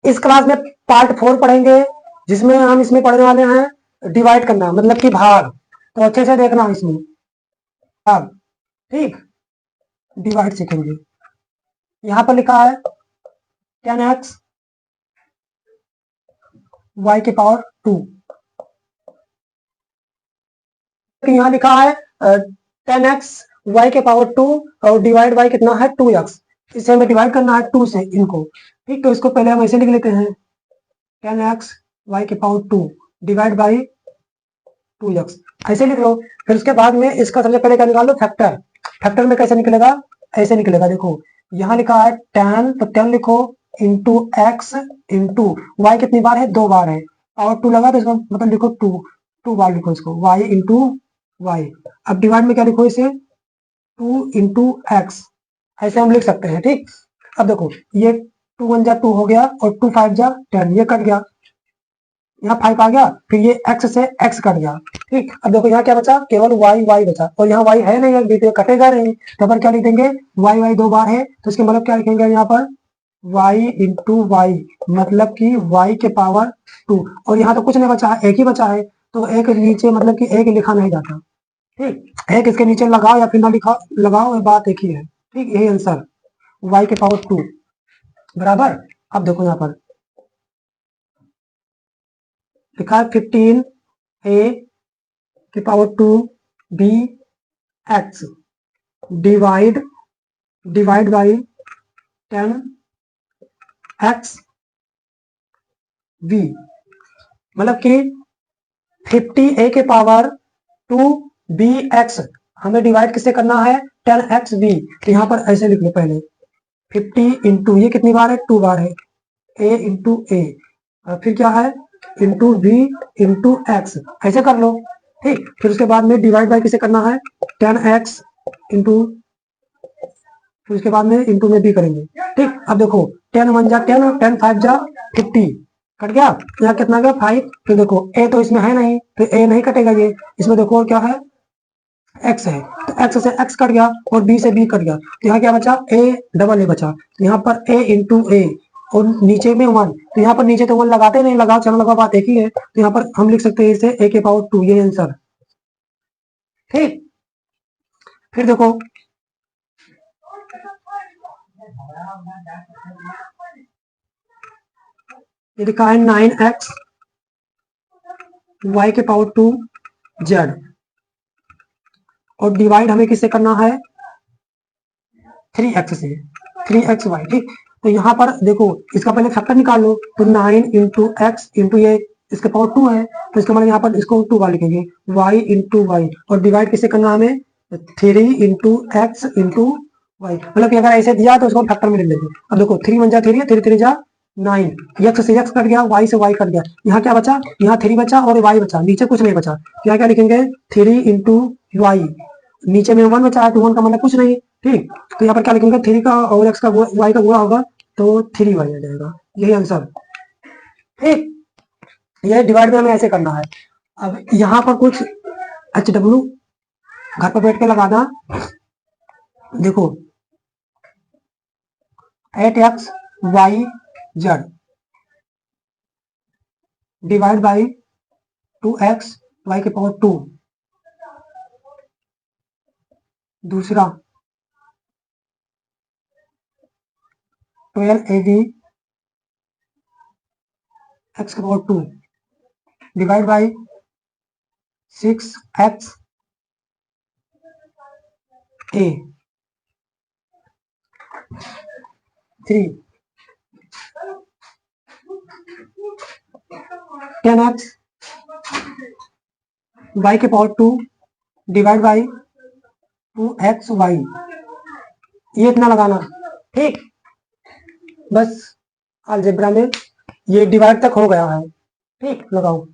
इस क्लास में पार्ट 4 पढ़ेंगे, जिसमें हम इसमें पढ़ने वाले हैं डिवाइड करना, मतलब कि भाग। तो अच्छे से देखना इसमें भाग, ठीक। डिवाइड सीखेंगे। यहां पर लिखा है 10x y के पावर 2। यहाँ लिखा है 10x y के पावर 2 और डिवाइड बाई कितना है 2x। इसे हमें डिवाइड करना है 2 से इनको, ठीक। तो इसको पहले हम ऐसे लिख लेते हैं 10x y के पावर 2 डिवाइड बाई 2x, ऐसे लिख लो। फिर उसके बाद में इसका सबसे पहले क्या निकालो, फैक्टर। फैक्टर में कैसे निकलेगा, ऐसे निकलेगा। देखो यहाँ लिखा है 10, तो 10 लिखो इंटू एक्स इंटू वाई, कितनी बार है, 2 बार है, और 2 लगा तो इसका मतलब लिखो 2, 2 बार लिखो इसको, वाई इंटू वाई। अब डिवाइड में क्या लिखो इसे, 2 इंटू एक्स, ऐसे हम लिख सकते हैं, ठीक। अब देखो ये 2 1 जा 2 हो गया और 2 5 जा 10, ये कट गया, यहाँ 5 आ गया, फिर ये x से x कट गया, ठीक। अब देखो यहाँ क्या बचा, केवल y बचा, और यहाँ y है नहीं, बीच कटेगा नहीं, तो पर क्या लिख देंगे, y 2 बार है, तो इसके मतलब क्या लिखेंगे यहाँ पर y इंटू वाई, मतलब कि y के पावर 2। और यहाँ तो कुछ नहीं बचा है, एक ही बचा है, तो एक नीचे मतलब कि एक लिखा नहीं जाता, ठीक। एक इसके नीचे लगाओ या फिर ना लिखा लगाओ, ये बात एक ही है, ठीक। यही आंसर y के पावर 2 बराबर। अब देखो यहाँ पर लिखा है 15a की power 2 b x divide by 10 x v, मतलब कि 50a के पावर 2 b x हमें डिवाइड किससे करना है, 10x v। तो यहाँ पर ऐसे लिख लो पहले 50 इंटू ये कितनी बार है, 2 बार है, a इंटू ए, फिर क्या है इंटू v इंटू एक्स, ऐसे कर लो, ठीक। फिर उसके बाद में डिवाइड बाय किसे करना है, 10x इंटू, फिर उसके बाद में इंटू में भी करेंगे, ठीक। अब देखो 10 1 जा 10, 10 5 जा 50, कट गया, यहाँ कितना गया 5। फिर देखो a तो इसमें है नहीं, तो a नहीं कटेगा, ये इसमें देखो और क्या है, x है, तो x से x कट गया और b से b कट गया, तो यहाँ क्या बचा, a डबल a बचा, तो यहाँ पर a इंटू ए और नीचे में 1, तो यहाँ पर नीचे तो 1 लगाते नहीं, लगाओ चलो लगाओ, बात एक ही है, तो यहाँ पर हम लिख सकते हैं इसे a के पावर 2, ये आंसर, ठीक। फिर देखो ये लिखा है 9x y के पावर 2 z, और डिवाइड हमें किससे करना है, 3x से, 3xy, ठीक। तो यहाँ पर देखो इसका पहले फैक्टर निकाल लो, तो 9 इंटू एक्स इंटू ये इसके पावर 2 है, तो इसका मतलब यहाँ पर इसको 2 बार लिखेंगे, y इंटू वाई, और डिवाइड किससे करना हमें, 3 इंटू एक्स इंटू वाई, मतलब कि अगर ऐसे दिया तो उसको फैक्टर में लिख लेंगे। अब देखो 3 1 जा 3, 3 3 जा 9, एक्स से एक्स कट गया, वाई से वाई कट गया, यहाँ क्या बचा, यहाँ 3 बचा और वाई बचा, नीचे कुछ नहीं बचा, तो यहाँ क्या लिखेंगे 3 इंटू वाई, नीचे में 1 बचा है, तो 1 का मतलब कुछ नहीं, ठीक। तो यहाँ पर क्या लिखेंगे, 3 का और एक्स का वाई का गुणा होगा, तो 3 वाई आ जाएगा, यही आंसर, ठीक। ये डिवाइड में हमें ऐसे करना है। अब यहाँ पर कुछ HW घर पर बैठ के लगाना, देखो 8x y z divide by 2x y के पावर 2, दूसरा 12ab x के power 2 divide by 6x a 3 10x y के पावर 2 डिवाइड बाई 2xy, ये इतना लगाना, ठीक। बस अलजेब्रा में ये डिवाइड तक हो गया है, ठीक। लगाओ।